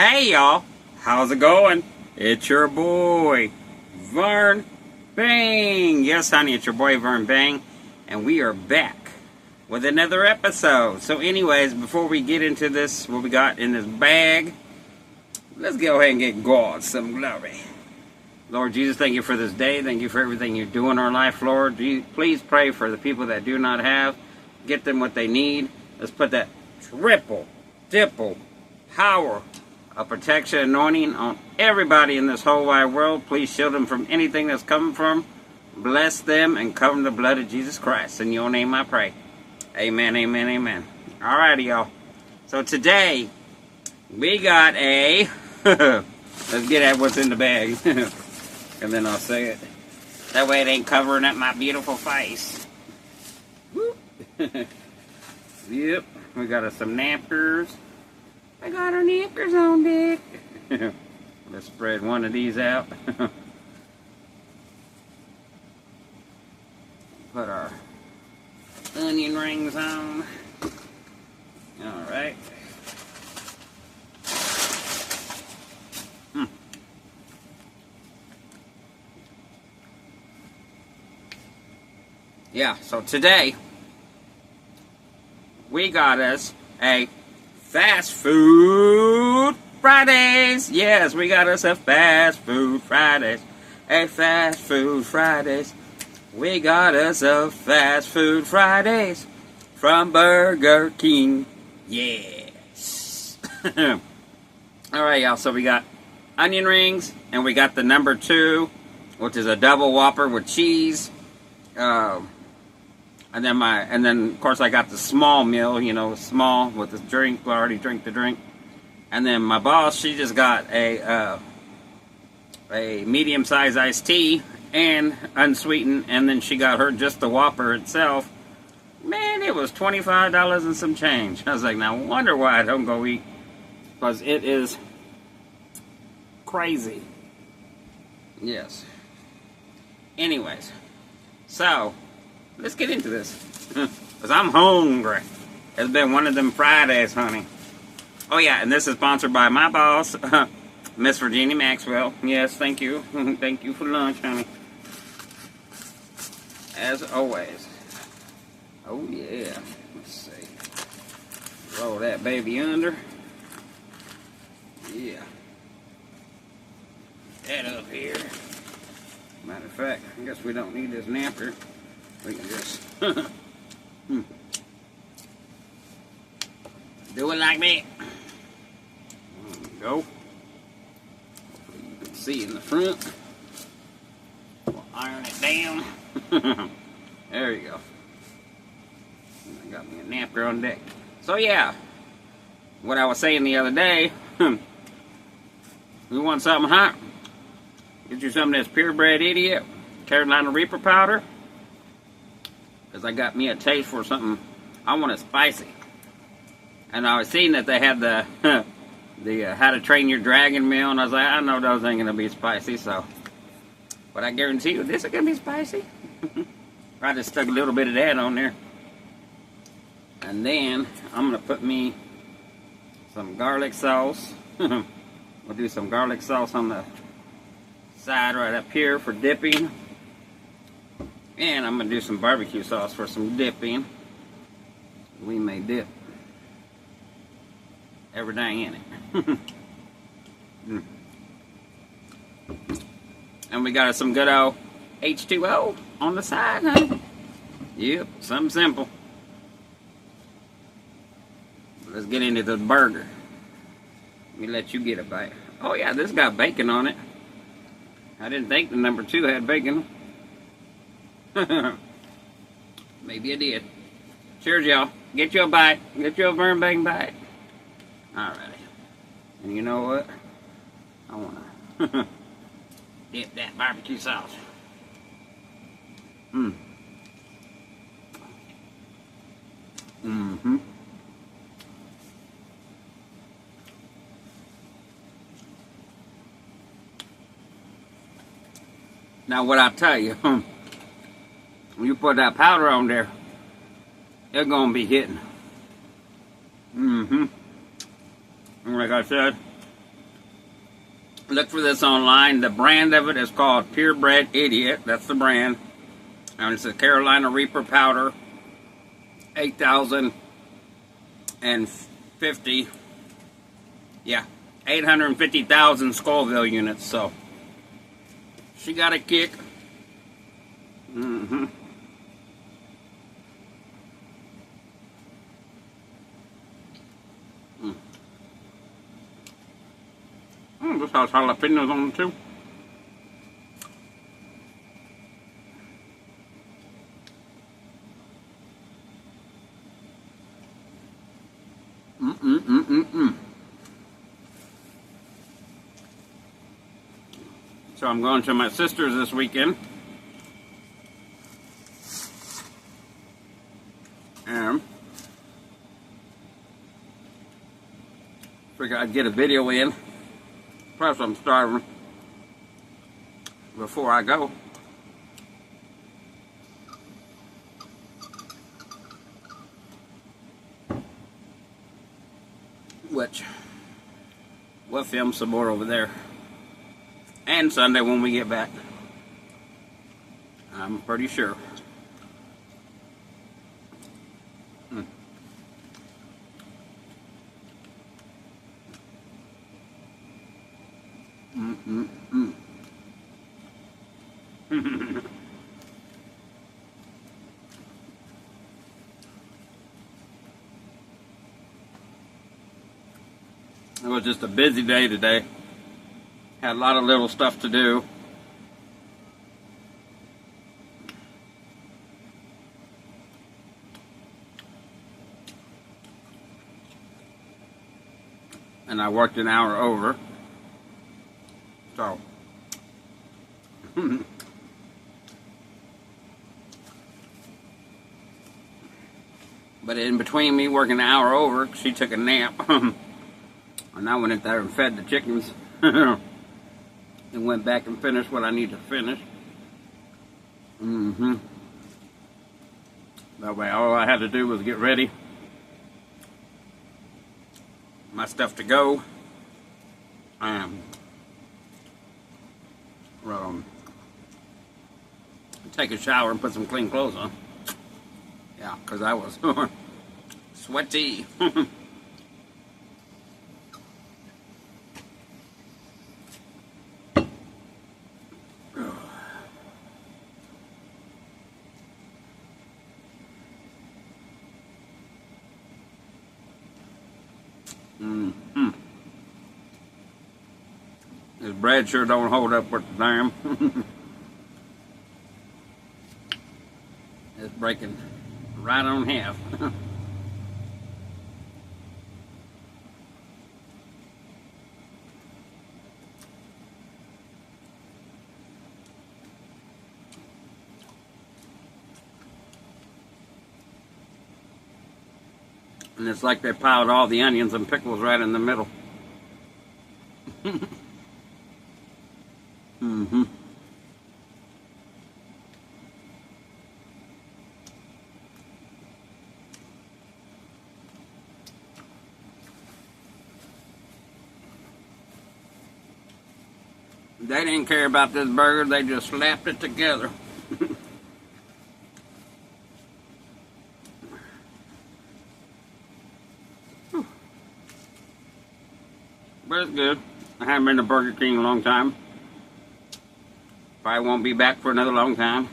Hey y'all, how's it going? It's your boy, Vern Bang. Yes, honey, it's your boy, Vern Bang. And we are back with another episode. So anyways, before we get into this, what we got in this bag, let's go ahead and get God some glory. Lord Jesus, thank you for this day. Thank you for everything you do in our life, Lord. Please pray for the people that do not have. Get them what they need. Let's put that triple power of protection, anointing on everybody in this whole wide world. Please shield them from anything that's coming from. Bless them and cover them in the blood of Jesus Christ. In your name I pray. Amen, amen, amen. Alrighty, y'all. So today, we got a... let's get at what's in the bag. And then I'll say it. That way it ain't covering up my beautiful face. Yep. We got us some napkins. I got our napkins on deck. Let's spread one of these out. Put our onion rings on. Alright. Yeah, so today we got us a Fast Food Fridays. Yes, we got us a Fast Food Fridays. A Fast Food Fridays. We got us a Fast Food Fridays from Burger King. Yes. Alright, y'all, so we got onion rings, and we got the number 2, which is a double Whopper with cheese. And then of course I got the small meal, you know, small with the drink. I already drank the drink. And then my boss, she just got a medium-sized iced tea and unsweetened, and then she got her just the Whopper itself. Man, it was $25 and some change. I was like, now I wonder why I don't go eat, because it is crazy. Yes. Anyways, so let's get into this, because I'm hungry. It's been one of them Fridays, honey. Oh yeah, and this is sponsored by my boss, Miss Virginia Maxwell. Yes, thank you. Thank you for lunch, honey. As always. Oh yeah. Let's see. Roll that baby under. Yeah. That up here. Matter of fact, I guess we don't need this napper. We can just do it like that. There we go. Hopefully you can see in the front. We'll iron it down. There you go. I got me a napper on deck. So yeah, what I was saying the other day, you want something hot? Get you some of this purebred idiot Carolina Reaper powder. Because I got me a taste for something. I want it spicy. And I was seeing that they had the How to Train Your Dragon meal, and I was like, I know those ain't gonna be spicy, so. But I guarantee you, this is gonna be spicy. I just stuck a little bit of that on there. And then I'm gonna put me some garlic sauce. We'll do some garlic sauce on the side right up here for dipping. And I'm going to do some barbecue sauce for some dipping. We may dip everything in it. And we got some good old H2O on the side, huh? Yep, something simple. Let's get into the burger. Let me let you get a bite. Oh yeah, this got bacon on it. I didn't think the number 2 had bacon. Maybe I did. Cheers, y'all. Get you a bite. Get you a Vern Bang bite. Alrighty. And you know what? I want to dip that barbecue sauce. Now what I tell you, when you put that powder on there, it's gonna be hitting. Like I said, Look for this online. The brand of it is called Purebred Idiot. That's the brand. And it's a Carolina Reaper powder. 8,050. Yeah, 850,000 Scoville units. So she got a kick. Mm-hmm. This has jalapenos on it too. So I'm going to my sister's this weekend. And figured I'd get a video in. Plus I'm starving before I go. Which we'll film some more over there. And Sunday when we get back. I'm pretty sure. It was just a busy day today. Had a lot of little stuff to do. And I worked an hour over. So. But in between me working an hour over, she took a nap. And I went in there and fed the chickens. And went back and finished what I need to finish. That way all I had to do was get ready. My stuff to go. Take a shower and put some clean clothes on. Yeah, because I was sweaty. This bread sure don't hold up with the dam. It's breaking right on half. And it's like they piled all the onions and pickles right in the middle. They didn't care about this burger, they just slapped it together. But it's good. I haven't been to Burger King in a long time. Probably won't be back for another long time.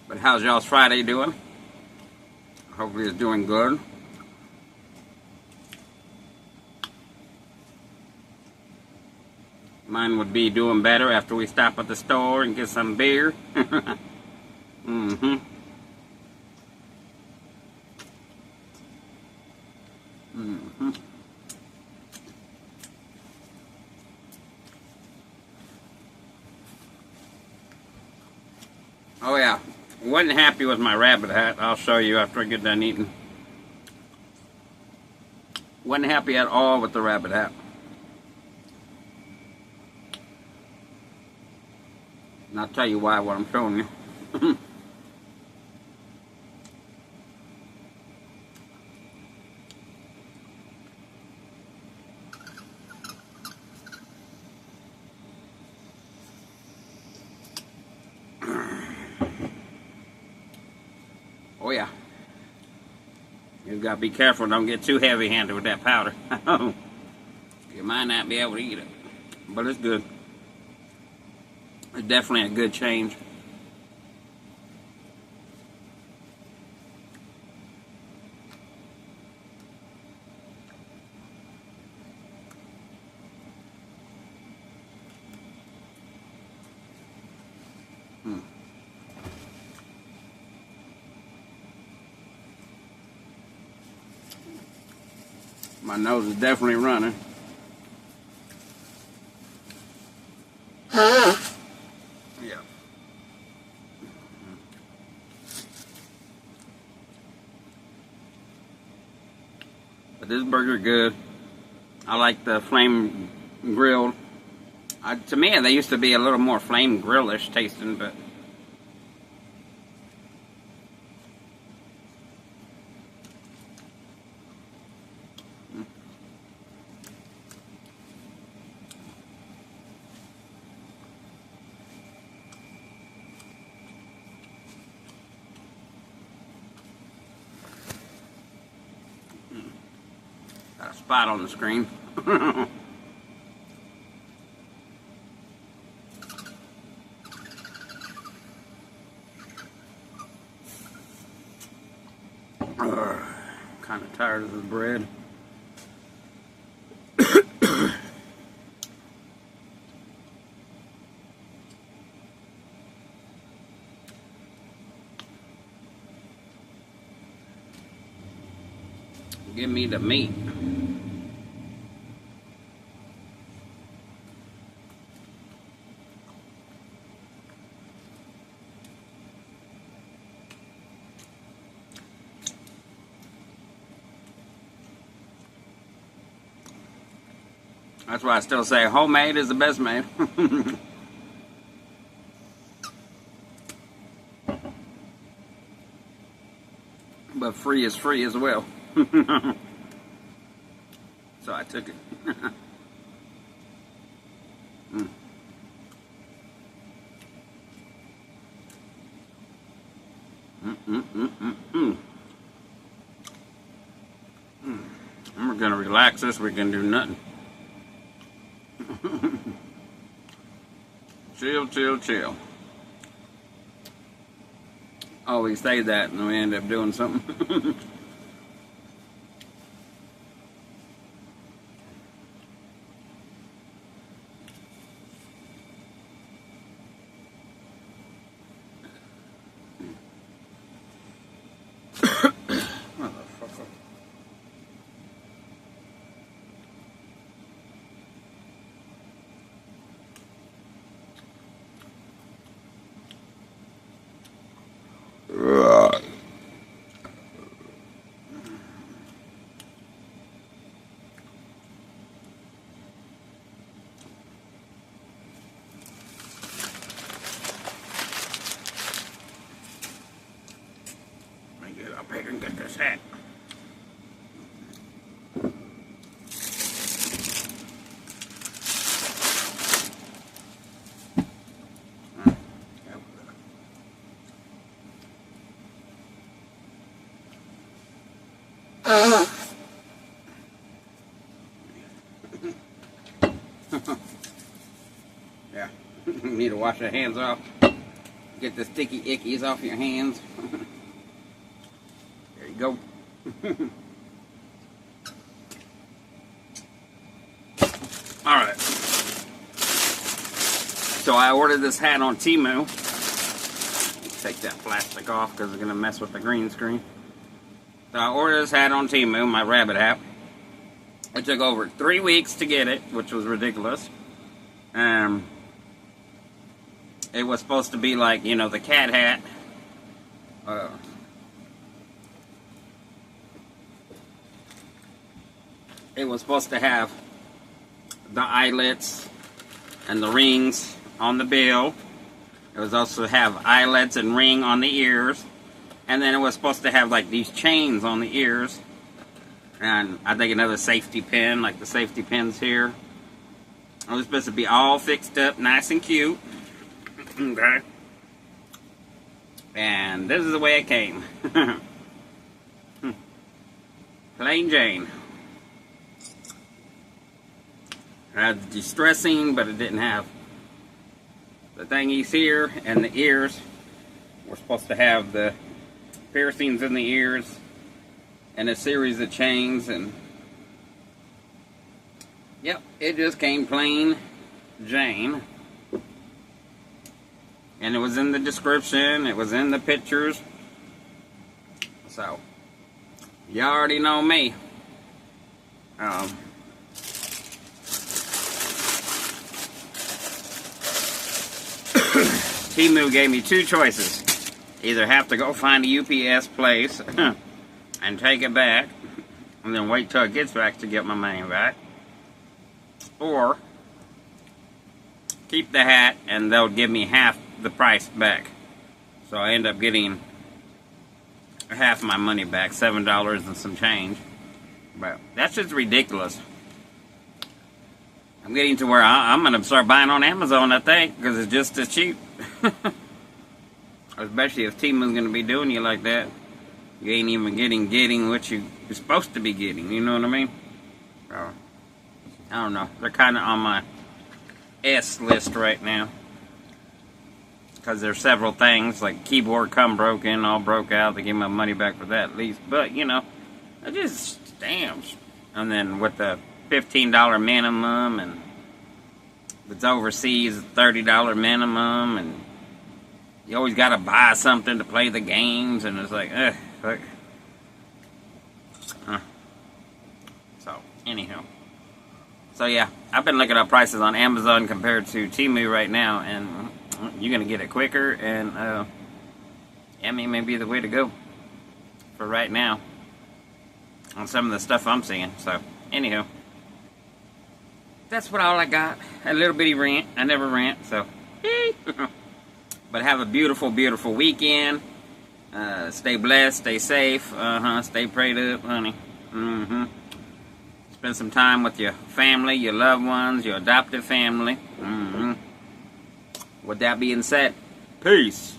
But how's y'all's Friday doing? Hopefully it's doing good. Mine would be doing better after we stop at the store and get some beer. Oh yeah, wasn't happy with my rabbit hat. I'll show you after I get done eating. Wasn't happy at all with the rabbit hat. And I'll tell you why, what I'm showing you. Oh yeah. You've got to be careful, don't get too heavy-handed with that powder. You might not be able to eat it. But it's good. It's definitely a good change. My nose is definitely running. Yeah. But this burger good. I like the flame grilled. To me, they used to be a little more flame grillish tasting, but got a spot on the screen. Kind of tired of the bread. Give me the meat. That's why I still say homemade is the best made. But free is free as well. So I took it. And we're gonna relax this week and do nothing. Chill, chill, chill. Always say that and we end up doing something. Get up here and get this hat. Yeah, you need to wash your hands off. Get the sticky ickies off your hands. There you go. Alright. So I ordered this hat on Temu. Take that plastic off because it's going to mess with the green screen. So I ordered this hat on Temu, my rabbit hat. It took over 3 weeks to get it, which was ridiculous. it was supposed to be like, you know, the cat hat. It was supposed to have the eyelets and the rings on the bill. It was also to have eyelets and ring on the ears. And then it was supposed to have like these chains on the ears. And I think another safety pin, like the safety pins here. It was supposed to be all fixed up, nice and cute. Okay. And this is the way it came. Plain Jane. It had distressing, but it didn't have the thingies here, and the ears. We're supposed to have the piercings in the ears and a series of chains, and yep, it just came plain Jane. And it was in the description, it was in the pictures. So, you already know me. Temu gave me two choices. Either have to go find a UPS place and take it back, and then wait till it gets back to get my money back. Or keep the hat and they'll give me half the price back. So I end up getting half my money back, $7 and some change. But that's just ridiculous. I'm getting to where I'm going to start buying on Amazon, I think, because it's just as cheap. Especially if Temu's going to be doing you like that. You ain't even getting what you're supposed to be getting, you know what I mean? So, I don't know. They're kind of on my S list right now. Because there's several things, like keyboard come broken, all broke out. They give my money back for that at least. But, you know, it just stamps. And then with the $15 minimum, and if it's overseas, $30 minimum, and you always got to buy something to play the games, and it's like, So, anyhow. So, yeah, I've been looking up prices on Amazon compared to Temu right now, and you're going to get it quicker, and, may be the way to go for right now on some of the stuff I'm seeing. So, anyhow. That's what all I got. A little bitty rant. I never rant, so. But have a beautiful, beautiful weekend. Stay blessed, stay safe. Stay prayed up, honey. Spend some time with your family, your loved ones, your adopted family. With that being said, peace.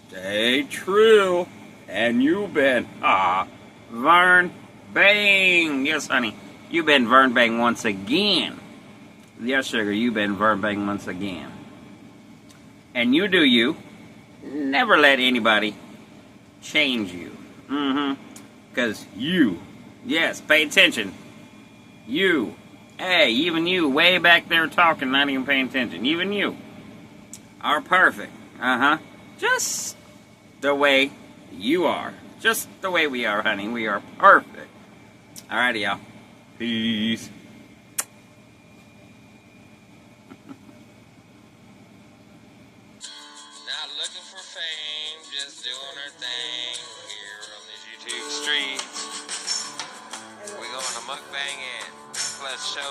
Stay true. And you've been, Vern Bang. Yes, honey. You've been Vern Bang once again. Yes, sugar, you've been Vern Bang once again. And you do you. Never let anybody change you. Because you, yes, pay attention. You, hey, even you, way back there talking, not even paying attention. Even you are perfect. Just the way you are. Just the way we are, honey. We are perfect. Alrighty, y'all. Peace. Not looking for fame, just doing our thing here on these YouTube streets. We're going to mukbang and plus show.